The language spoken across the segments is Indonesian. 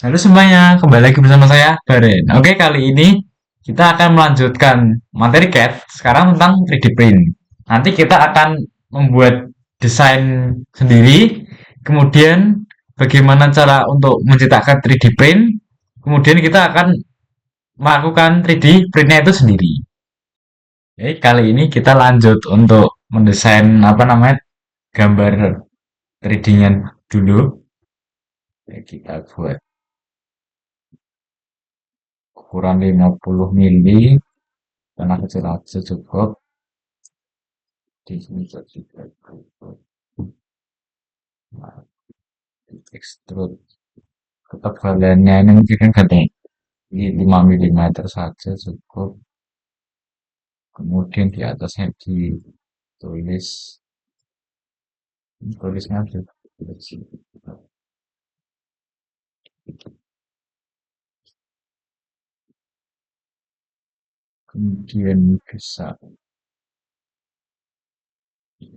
Halo semuanya, kembali lagi bersama saya, Baren. Oke, kali ini kita akan melanjutkan materi CAD, sekarang tentang 3D print. Nanti kita akan membuat desain sendiri, kemudian bagaimana cara untuk menciptakan 3D print, kemudian kita akan melakukan 3D printnya itu sendiri. Oke, kali ini kita lanjut untuk mendesain apa namanya gambar 3D-nya dulu. Ya, kita buat ukuran 50 mili karena kecil aja cukup. Di sini juga cukup. Nah, di extrude ketebalannya ini mungkin kan ganti di 5 mm saja cukup. Kemudian di atasnya ditulis tulisnya juga kemudian bisa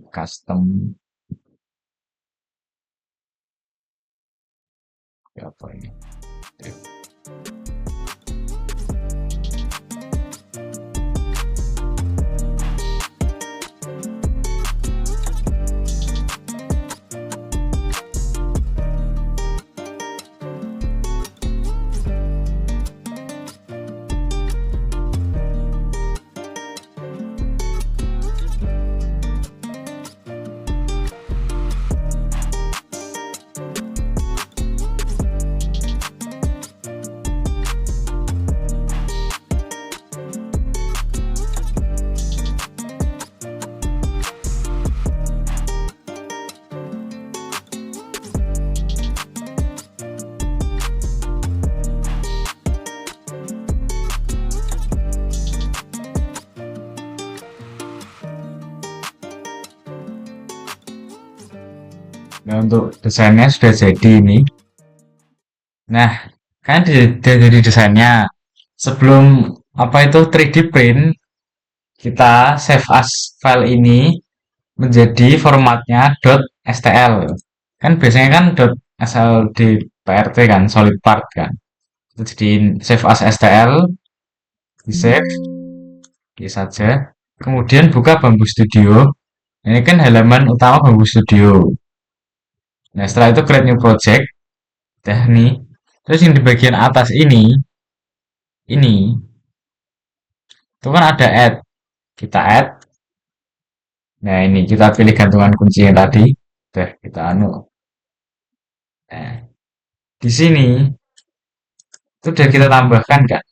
custom apa ini. Nah, untuk desainnya sudah jadi ini. Nah, kan dari desainnya. Sebelum apa itu 3D print, kita save as file ini menjadi formatnya .stl. Kan biasanya kan .sl di PRT kan, solid part kan. Itu jadi save as stl, di save, di saja. Kemudian buka Bamboo Studio. Ini kan halaman utama Bamboo Studio. Nah, setelah itu create new project. Dah nih. Terus yang di bagian atas ini, itu kan ada add. Kita add. Nah, ini kita pilih gantungan kunci yang tadi. Udah, kita anu. Nah, di sini itu udah kita tambahkan kan.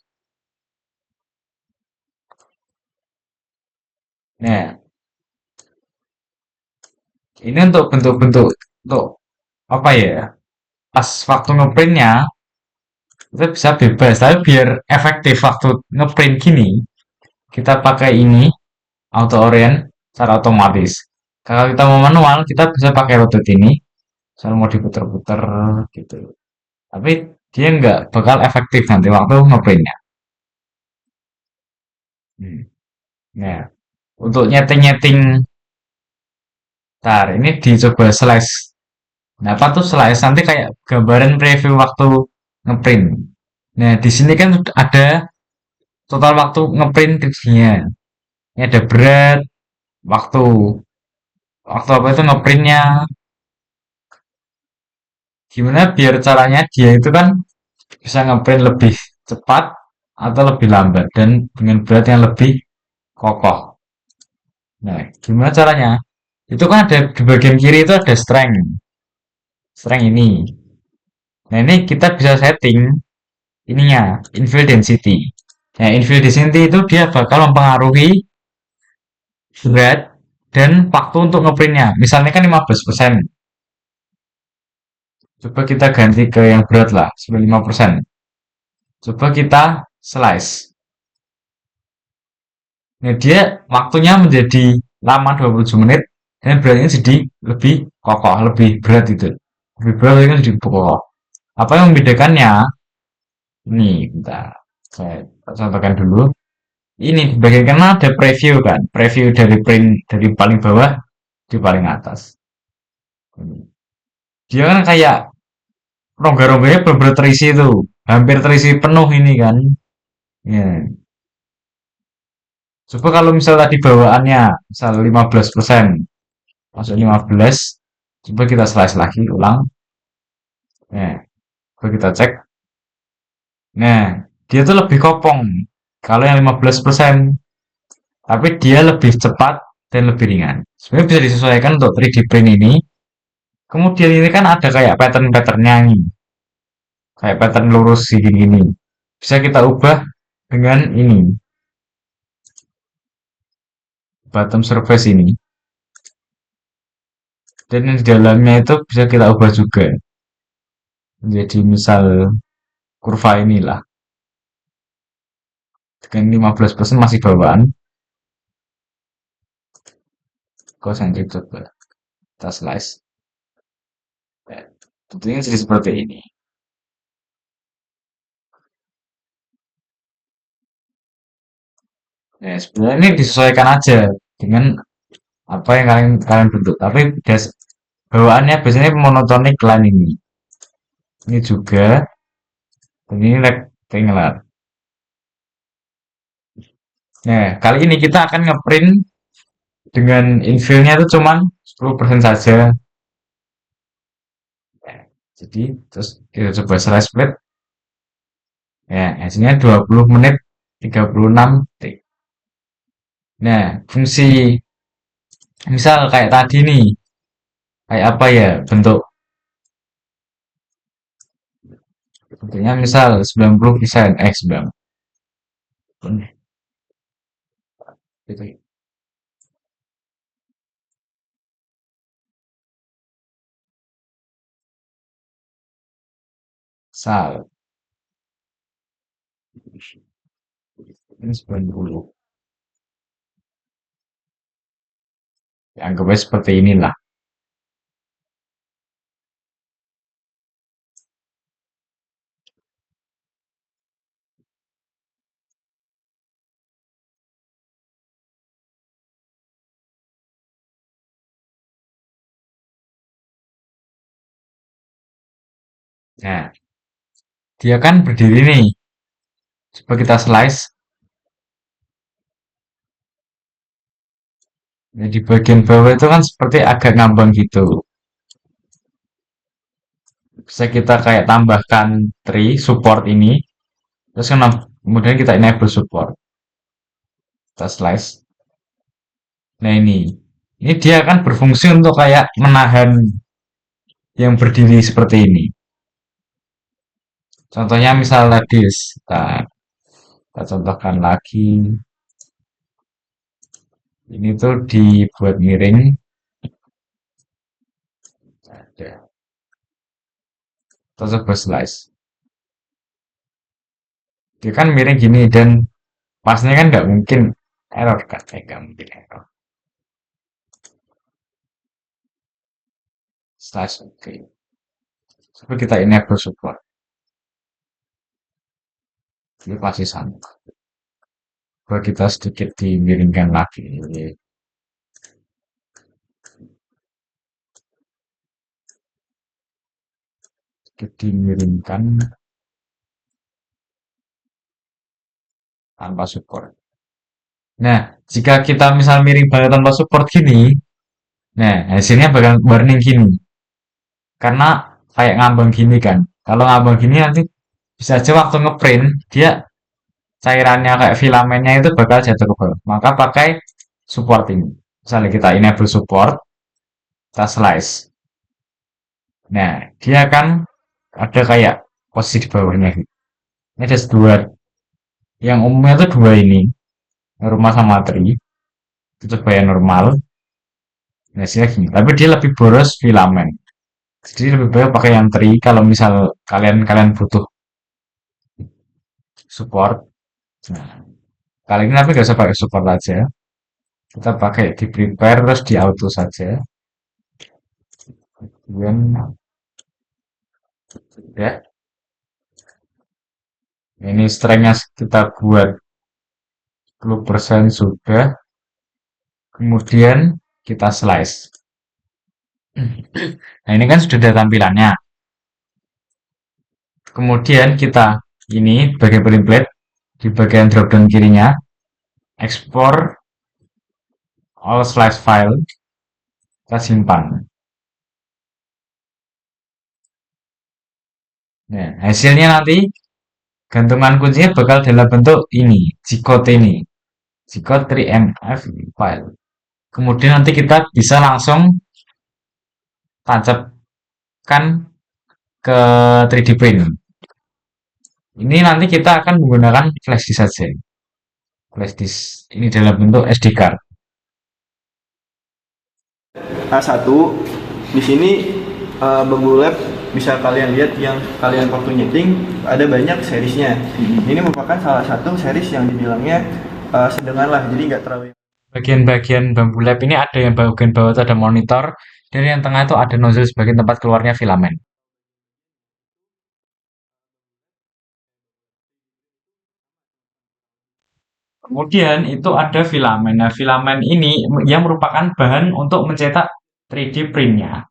Nah, ini untuk bentuk-bentuk untuk apa ya? Pas waktu ngeprintnya kita bisa bebas, tapi biar efektif waktu ngeprint gini, kita pakai ini auto orient secara otomatis. Kalau kita mau manual, kita bisa pakai rotate ini, misalnya mau diputer-puter gitu. Tapi dia nggak bakal efektif nanti waktu ngeprintnya. Hmm. Nah, untuk nyeting-nyeting, ntar ini dicoba slice. Nah, apa tuh slice? Nanti kayak gambaran preview waktu ngeprint. Nah, di sini kan ada total waktu ngeprint tidsnya. Ini ada berat, waktu, waktu apa itu ngeprintnya. Gimana biar caranya dia itu kan bisa ngeprint lebih cepat atau lebih lambat dan dengan berat yang lebih kokoh. Nah, gimana caranya? Itu kan ada di bagian kiri itu ada strength, strength ini. Nah, ini kita bisa setting ininya, infill density. Nah, infill density itu dia bakal mempengaruhi berat dan waktu untuk ngeprintnya. Misalnya kan 15%. Coba kita ganti ke yang berat lah, 95%. Coba kita slice. Nah, dia waktunya menjadi lama 27 menit dan beratnya jadi lebih kokoh, lebih berat itu. Lebih berat itu jadi kokoh. Apa yang membedakannya? Ini kita saya contohkan dulu. Ini di bagian kanan ada preview kan, preview dari print dari paling bawah di paling atas. Dia kan kayak rongga-rongganya benar terisi tuh, hampir terisi penuh ini kan. Ya, coba kalau misal tadi bawaannya misal 15%, masuk 15, coba kita slice lagi ulang. Nah, coba kita cek. Nah, dia tuh lebih kopong kalau yang 15%, tapi dia lebih cepat dan lebih ringan. Sebenarnya bisa disesuaikan untuk 3D print ini. Kemudian ini kan ada kayak pattern-patternnya nih, kayak pattern lurus gini-gini. Bisa kita ubah dengan ini, bottom surface ini. Dan yang di dalamnya itu bisa kita ubah juga. Jadi misal kurva inilah. Dengan 15% masih bawaan. Concentric coba. Kita slice. Ya, tentunya jadi seperti ini. Ya, sebenarnya ini disesuaikan aja dengan apa yang kalian kalian bentuk. Tapi bawaannya biasanya monotonik line ini. Ini juga. Dan ini rectangular. Nah, kali ini kita akan ngeprint dengan infillnya itu cuman 10% saja. Nah, jadi terus kita coba slice split. Ya, hasilnya 20 menit 36 detik. Nah, fungsi misal kayak tadi nih, kayak apa ya bentuknya misal 90%, 90. Gitu. Misal, ini 90. Ya, anggapnya seperti inilah. Nah, dia kan berdiri nih. Coba kita slice. Nah, di bagian bawah itu kan seperti agak ngambang gitu. Bisa kita kayak tambahkan tree support ini. Terus kemudian kita enable support. Kita slice. Nah ini. Ini dia kan berfungsi untuk kayak menahan yang berdiri seperti ini. Contohnya misal tadi, kita contohkan lagi. Ini tuh dibuat miring. Ada. Kita coba slice. Dia kan miring gini dan pasnya kan nggak mungkin error kan. Nggak mungkin error. Slice oke. Okay. Coba kita enable support. Ini pasti sama. Coba kita sedikit dimiringkan lagi. Sedikit dimiringkan tanpa support. Nah, jika kita misal miring banget tanpa support gini, nah hasilnya bakal warning gini. Karena kayak ngambang gini kan. Kalau ngambang gini nanti bisa aja waktu ngeprint, dia cairannya kayak filamennya itu bakal jatuh ke bawah. Maka pakai support ini. Misalnya kita enable support, kita slice. Nah, dia kan ada kayak posisi di bawahnya. Ini ada dua. Yang umumnya itu dua ini. Normal sama tri. Itu coba yang normal. Nah, sini gini. Tapi dia lebih boros filamen. Jadi lebih baik pakai yang tri kalau misal kalian kalian butuh support. Nah, kali ini tapi nggak usah pakai support aja. Kita pakai di prepare terus di auto saja. Kemudian ya, ini strengthnya kita buat 10% sudah. Kemudian kita slice. Nah, ini kan sudah ada tampilannya. Kemudian kita ini bagian print plate di bagian drop down kirinya ekspor all slice file, kita simpan. Nah, hasilnya nanti gantungan kuncinya bakal dalam bentuk ini, G-code ini, G-code 3MF file. Kemudian nanti kita bisa langsung tancapkan ke 3D print. Ini nanti kita akan menggunakan flash disk saja. Flash disk ini dalam bentuk SD card. A1 di sini Bambu Lab bisa kalian lihat yang kalian waktu nyeting ada banyak seriesnya. Ini merupakan salah satu series yang dibilangnya sedengan lah, jadi nggak terlalu. Bagian-bagian Bambu Lab ini ada yang bagian bawah itu ada monitor, dan yang tengah itu ada nozzle sebagai tempat keluarnya filamen. Kemudian itu ada filamen. Nah, filamen ini yang merupakan bahan untuk mencetak 3D print-nya.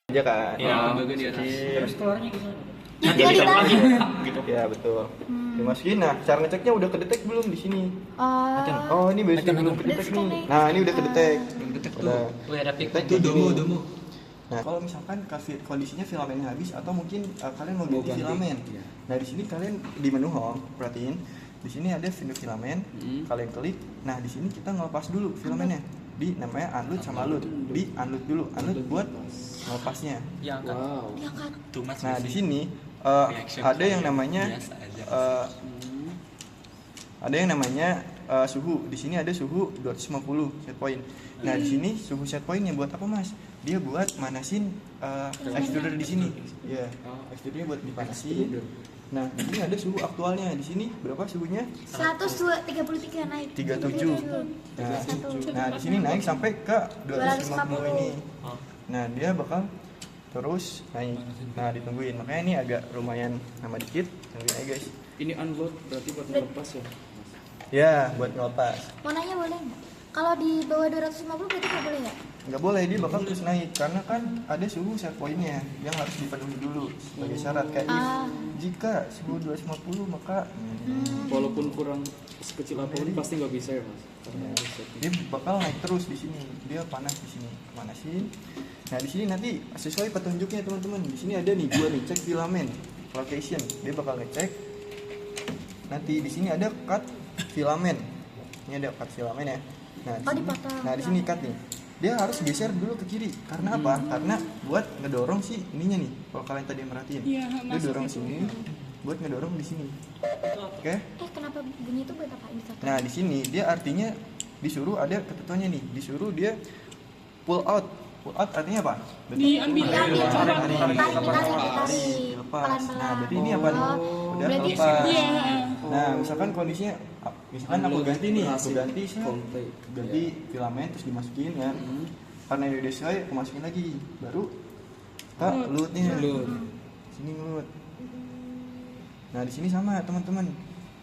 Aja kan. Ya, bagian di atas. Terus keluarnya gimana? Jadi gitu ya, betul. Dimasukin. Nah, cara ngeceknya udah kedetek belum di sini? Oh, ini biasanya belum kedetek nih. Nah, ini udah kedetek. Udah. Wih, ada pik. Itu domo. Nah, kalau misalkan kondisinya filamennya habis atau mungkin kalian mau ganti filamen. Nah, di sini kalian di menu home, perhatiin. Di sini ada menu filamen, kalian klik. Nah, di sini kita ngelepas dulu filamennya. Di namanya unload sama load. Di unload dulu, unload buat melepasnya. Yang kan. Nah, di sini ada yang namanya suhu. Di sini ada suhu 250 set point. Nah, di sini suhu set pointnya buat apa, Mas? Dia buat manasin extruder di sini. Ya, extrudernya buat dipanasin. Nah, di sini ada suhu aktualnya. Di sini berapa suhunya? 133 naik. 37. Nah, di sini naik sampai ke 250 ini. Nah, dia bakal terus naik. Nah, ditungguin. Makanya ini agak lumayan lama dikit. Tungguin aja, guys. Ini unload berarti buat melepas ya? Ya, buat ngelepas. Mau nanya boleh nggak? Kalau di bawah 250 berarti nggak boleh ya? Nggak boleh, dia bakal terus naik karena kan ada suhu set pointnya yang harus dipenuhi dulu sebagai syarat. Kayak jika suhu 250 maka Walaupun kurang sekecil apapun pasti nggak bisa ya, Mas? Karena ada setting. dia bakal naik terus di sini. Dia panas di sini, panasin. Nah, di sini nanti sesuai petunjuknya, teman-teman. Di sini ada nih gua nih cek filamen location. Dia bakal ngecek. Nanti di sini ada cut filamen. Ini ada cut filamen ya. Nah, di sini cut nih. Dia harus geser dulu ke kiri. Karena apa? Karena buat ngedorong si ininya nih. Kalau kalian tadi merhatiin, dia dorong sini buat ngedorong di sini. Oke? Kenapa bunyi itu buat apa indikator? Nah, di sini dia artinya disuruh ada ketentuannya nih. Disuruh dia pull out. Pull out artinya apa? Diambil. Lepas. Nah, berarti ini apa nih? Udah berarti lepas. iya. Nah, misalkan kondisinya misalkan aku ganti nih, aku ganti Kontak. ganti filamen terus dimasukin ya. Karena ini udah selesai, aku masukin lagi. Baru kita loadnya. Sini load. Nah, di sini sama teman-teman.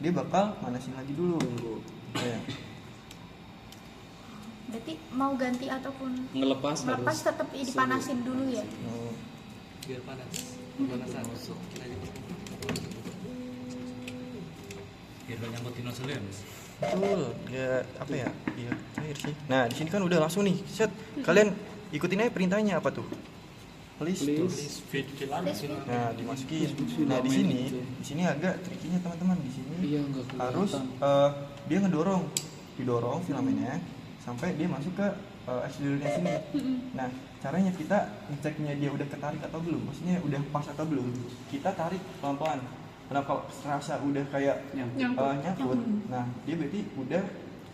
Dia bakal manasin lagi dulu. Ya. Berarti mau ganti ataupun Ngelepas melepas harus tetap dipanasin dulu ya? biar panas. Pemanasan. Biar banyak nyangkutin nozzle ya, Mas. Betul, ya apa ya? Iya, air sih. Nah, di sini kan udah langsung nih. Set. Kalian ikutin aja perintahnya apa tuh? Please. Nah, dimasukin. Nah, di sini agak trikinya teman-teman. Di sini Iya, nggak kelihatan. harus dia didorong filamennya sampai dia masuk ke extrudernya sini. Nah, caranya kita ngeceknya dia udah ketarik atau belum, maksudnya udah pas atau belum. Kita tarik pelan-pelan. Nah, kalau serasa udah kayak nyangkut, nah dia berarti udah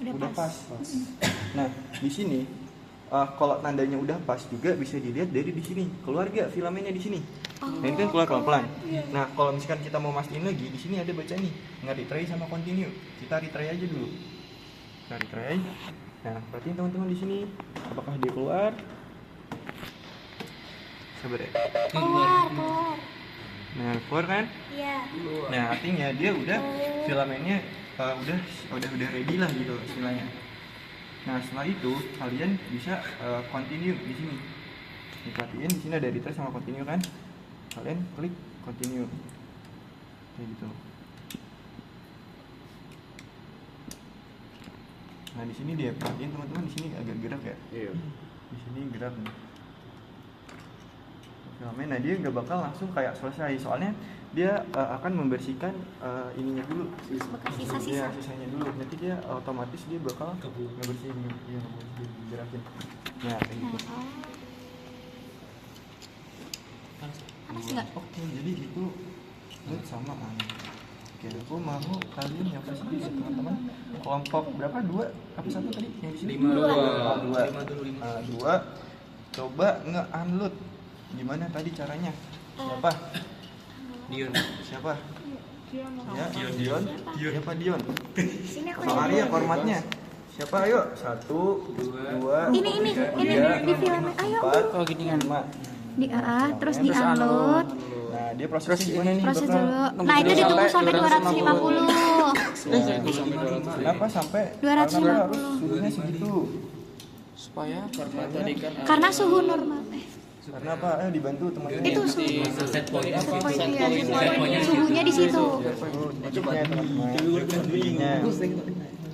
udah pas. Nah, di sini kalau tandanya udah pas juga bisa dilihat dari di sini. Keluar gak filamennya di sini? Nah, ini kan keluar pelan-pelan. Nah, kalau misalkan kita mau mastiin lagi, di sini ada baca nih, nge-retry sama continue. Kita retry aja dulu. Kita retry. Nah, perhatiin teman-teman di sini, apakah dia keluar? Sabar ya. Keluar. Nah, keluar kan? Iya. Nah, artinya dia udah filamennya udah ready lah gitu istilahnya. Nah, setelah itu kalian bisa continue di sini. Perhatiin di sini ada retry sama continue kan? Kalian klik continue. Kayak gitu. Nah, di sini dia perhatiin teman-teman, di sini agak gerak ya. Iya. Di sini gerak nih. Filamen, nah dia nggak bakal langsung kayak selesai, soalnya dia akan membersihkan ininya dulu, Bekas ya sisa-sisa. sisanya dulu. Nanti dia otomatis dia bakal ngebersihin, iya ngebersihin, gerakin. Nah kayak gitu. Panas nggak? Oke, jadi itu sama kan. Oke, aku mau kalian yang versi ya teman-teman. Kelompok berapa? 2 apa 1 tadi yang di sini? 5 dulu. Dua. Coba nge-unload. Gimana tadi caranya? Siapa? Dion. Siapa? Ya, Dion. Siapa Dion? Sini aku Bang Arya formatnya. Siapa? Ayo. 1, 2, Ini di filament. Ayo. 4, Oh, gini kan. 5. Di terus di upload. Nah, dia prosesnya gimana nih? Proses Bakal- dulu. Nah, itu ditunggu sampai 250. Kenapa sampai 250? Karena harus suhunya segitu. Supaya karena tadi kan Karena suhu normal. Karena apa? Dibantu teman-teman. Itu suhu. set point apa? Suhunya di situ. Didiknya teman-teman.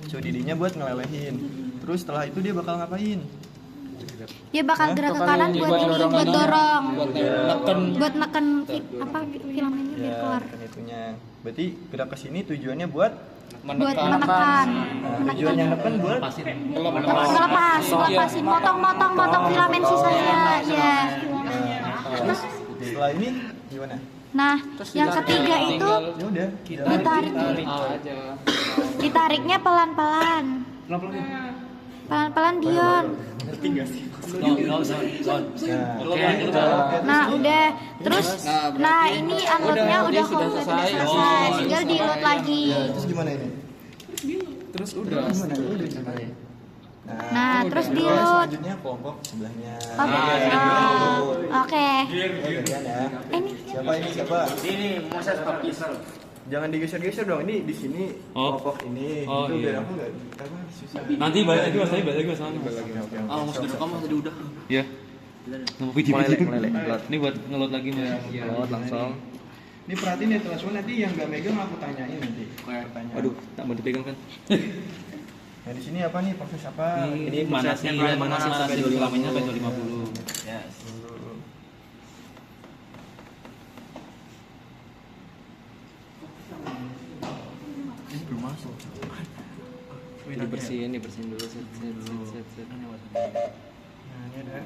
Suhu didiknya buat ngelelehin. Terus setelah itu dia bakal ngapain? Dia bakal gerak ke kanan buat ini, buat dorong. Neken. Buat neken filamennya biar keluar. Kan itunya. Berarti gerak ke sini tujuannya buat Buat menekan. tujuannya neken buat Ngelepasin, motong filamen sisanya. Ya. terus setelah ini gimana? Nah, yang ketiga itu Ya udah. ditarik. aja. Ditariknya pelan-pelan. Pelan-pelan Dion. Nah, udah. Terus nah ini unloadnya udah selesai. Tinggal di-load lagi. Terus gimana ini? Terus udah. Gimana? Udah gimana? Nah, terus Terus di-load. selanjutnya kelompok sebelahnya. Oke. Gantian ya. Ini Siapa ini? Siapa? Ini Moses Papisal. Jangan digeser-geser dong. Ini di sini kelompok ini. Oh, Itu iya. biar aku nggak apa susah. Nanti balik lagi Mas, balik lagi Mas. Oke. Ah, Mas udah rekam tadi udah. Iya. Nama video Mulai. Ini buat ngeload lagi Mas. Lewat langsung. Ini perhatiin ya teman-teman, nanti yang nggak megang aku tanyain nanti. Pertanyaan. Aduh, tak mau dipegang kan. Nah di sini apa nih proses apa? Ini manasnya sampai 25 sampai 250. Yes. Ini belum masuk. Dibersihin dulu set. Nah ini ada.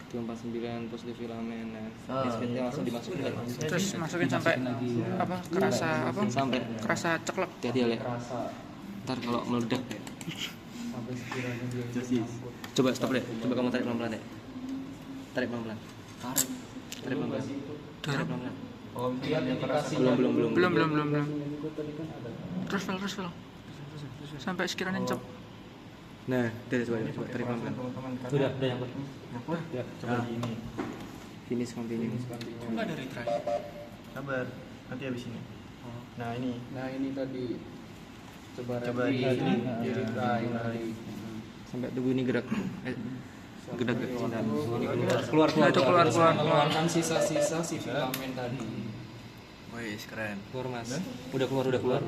Itu 49 terus di filamen. Nah, speednya langsung dimasukin lagi. Terus masukin sampai apa kerasa apa Sampai kerasa ceklek. jadi ya. Ntar kalau meledak. Coba stop deh. Coba kamu tarik pelan-pelan deh. Tarik pelan-pelan. Tarik pelan-pelan. Tarik pelan-pelan. Kalau misalnya yang keras Belum. Terus Phil. Sampai sekiranya cep. Nah, coba tarik pelan-pelan. teman-teman Udah nyangkut. nyangkut. Coba di ini. Finish continue. Enggak ada retry. Sabar. Nanti habis ini. Nah ini. Nah, ini tadi coba di sini. sampai tubuh ini gerak. Gerak. Keluar. Nah, itu keluar. Mengeluarkan sisa-sisa si filamen tadi. Wih, keren. Keluar Mas. Udah keluar.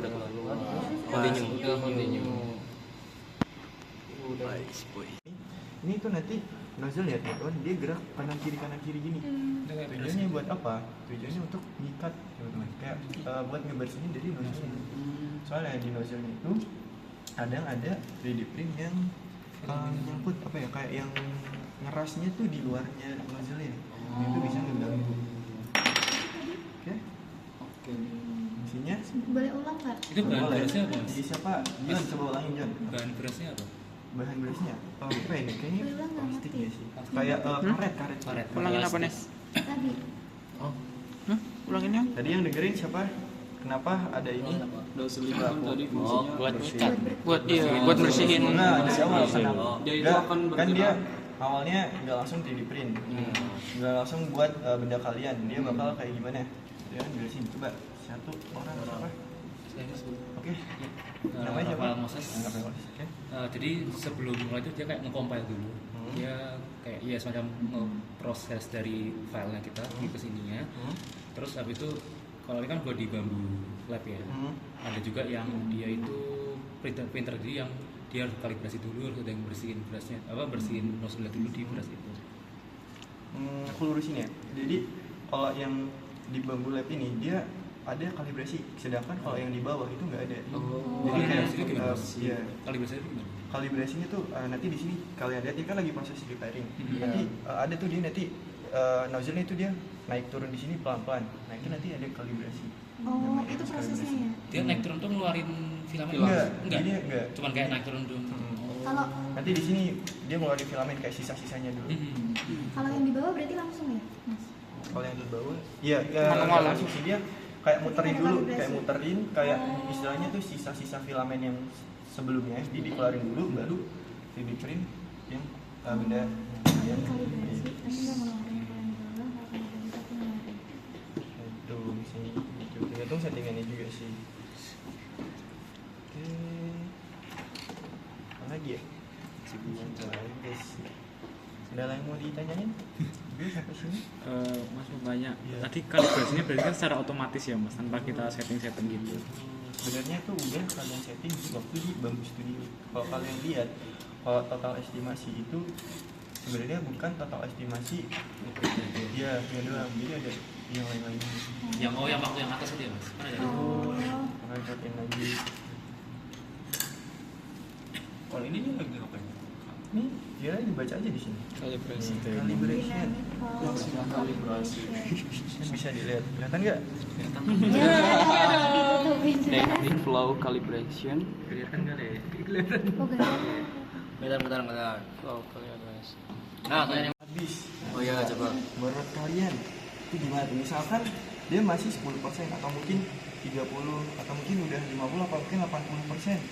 Continue. Nice, boy. Ini tuh nanti nozzle ya teman-teman, dia gerak kanan kiri gini. Tujuannya buat apa? Tujuannya untuk ngikat teman-teman. Kayak buat ngebersihin dari nozzle. Soalnya di nozzle itu kadang ada 3D print yang nyangkut apa ya, kayak yang ngerasnya tuh di luarnya nozzle ya. Itu bisa ngeganggu. Oke. Isinya Boleh ulang nggak? Itu bahan Boleh. berasnya apa, Mas? Jadi siapa? Jon, coba ulangin Jon. Bahan berasnya apa? Bahan berasnya apa ini? Kayaknya Boleh ulang nggak? plastik Ngerti. ya sih. Kayak karet. Karet. Ulangin apa nih? Tadi. Oh, Hah? Ulangin yang? Tadi yang dengerin siapa? Kenapa ada ini? oh buat nyikat. Buat buat bersihin. Enggak, dari awal kenapa? Dia itu Enggak, akan kan dia bergerak. awalnya nggak langsung 3D print. Nggak langsung buat benda kalian. Dia bakal kayak gimana? Dia kan jelasin. Coba satu orang siapa? Oke. Namanya siapa? Rafael Moses. Rafael Moses. Oke. Jadi sebelum mulai itu dia kayak nge-compile dulu. Dia kayak ya semacam proses dari filenya kita ke sininya. Terus habis itu kalau ini kan buat di bambu lab ya. Ada juga yang dia itu printer jadi yang dia harus kalibrasi dulu, harus ada yang bersihin berasnya, bersihin nozzle dulu di beras itu. Aku lurusin ya. Jadi kalau yang di bambu lab ini dia ada kalibrasi, sedangkan kalau yang di bawah itu nggak ada. Jadi kayak Kalibrasinya gimana? iya. Kalibrasinya itu gimana? Kalibrasinya tuh nanti di sini kalian lihat ini kan lagi proses repairing. Nanti ada tuh dia nanti nozzle-nya itu dia naik turun di sini pelan-pelan. Nah itu nanti ada kalibrasi. Oh, Namanya itu kalibrasi. prosesnya ya. Dia naik turun tuh ngeluarin filamen? Enggak, Enggak. dia enggak. Cuman kayak naik turun dulu. Kalau Nanti di sini dia ngeluarin filamen kayak sisa-sisanya dulu. kalau yang di bawah berarti langsung ya, Mas? Kalau yang di bawah, iya, Manual. langsung sih dia kayak muterin Ada dulu, kalibrasi. kayak muterin, kayak istilahnya tuh sisa-sisa filamen yang sebelumnya, jadi dikeluarin dulu, baru 3D print yang benda yang Kalibrasi, tapi nggak ngeluarin yang bawah, kalau kalibrasi tapi ngeluarin. itu misalnya itu tergantung settingannya juga sih. Oke, apa lagi ya? Guys, ada yang mau ditanyain? Gue sampai sini. Mas mau banyak. Iya. Tadi kalibrasinya berarti kan secara otomatis ya Mas, tanpa kita setting-setting gitu. Sebenarnya tuh udah kalian setting waktu di Bambu Studio. Kalau kalian lihat, kalau total estimasi itu sebenarnya bukan total estimasi. Iya, ya doang. Jadi ada yang lain-lainnya. Yang waktu yang atas itu ya, Mas. Mana ada? Oh, Rekotin lagi. Kalau ini dia lagi ngapain? Nih, dia dibaca aja di sini. Kalibrasi. Calibration. kalibrasi. Ini bisa dilihat. Kelihatan nggak? Technique flow calibration. Kelihatan nggak deh? Bentar. Flow calibration. Nah, tanya Habis. Oh iya, coba. Menurut kalian itu gimana tuh? Misalkan dia masih 10% atau mungkin 30 atau mungkin udah 50 atau mungkin 80%.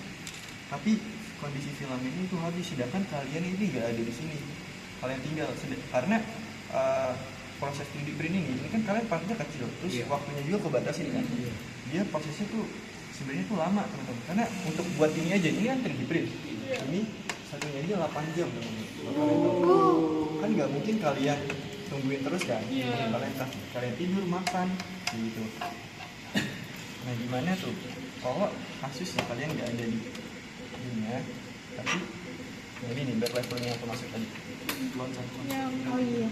Tapi kondisi filamennya itu habis, sedangkan kalian ini nggak ada di sini. Kalian tinggal karena proses 3D print ini kan kalian partnya kecil, terus waktunya juga kebatasin kan. Dia prosesnya tuh sebenarnya tuh lama teman-teman. Karena untuk buat ini aja ini kan 3D print. Ini satunya aja 8 jam teman-teman. Kan nggak mungkin kalian tungguin terus kan. Kalian tidur makan gitu. Nah gimana tuh kalau kasusnya kalian nggak ada di dunia, tapi ya ini nih back levelnya aku masuk tadi. Oh iya,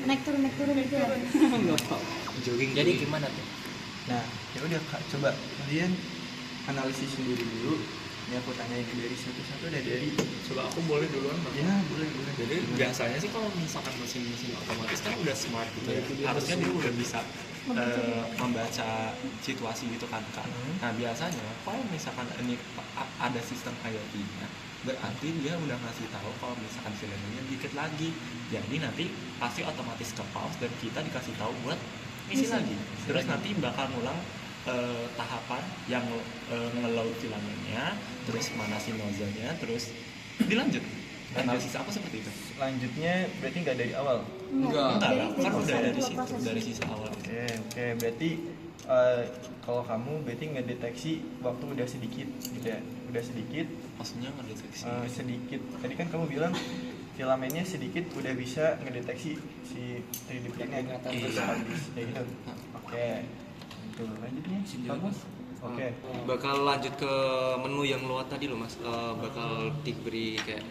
naik turun itu ya. Jadi gimana tuh? Nah ya udah Kak, coba kalian analisis sendiri dulu. Ini aku tanyain dari satu-satu, ada dari Coba aku boleh duluan Bang. ya boleh. Jadi biasanya sih kalau misalkan mesin-mesin otomatis kan udah smart gitu ya. Harusnya dia udah bisa membaca situasi gitu kan Kak. Nah biasanya kalau misalkan ini ada sistem IoT-nya, berarti dia udah ngasih tahu kalau misalkan filenya dikit lagi. Jadi nanti pasti otomatis ke pause dan kita dikasih tahu buat isi lagi. Terus nanti bakal ngulang tahapan yang nge-load filamennya, terus manasin nozzle-nya, terus dilanjut. Analisis aku seperti itu. Lanjutnya berarti nggak dari awal. Enggak. Kan udah dari situ, dari sisa awal. Oke, berarti kalau kamu berarti ngedeteksi waktu udah sedikit gitu ya. Udah sedikit, Maksudnya ngedeteksi. sedikit. Tadi kan kamu bilang filamennya sedikit udah bisa ngedeteksi si 3D printnya terus habis kayak gitu. Oke. Itu lanjutnya. Bagus. Oke. Bakal lanjut ke menu yang luar tadi loh Mas. Bakal diberi kayak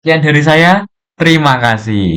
Sekian dari saya. Terima kasih.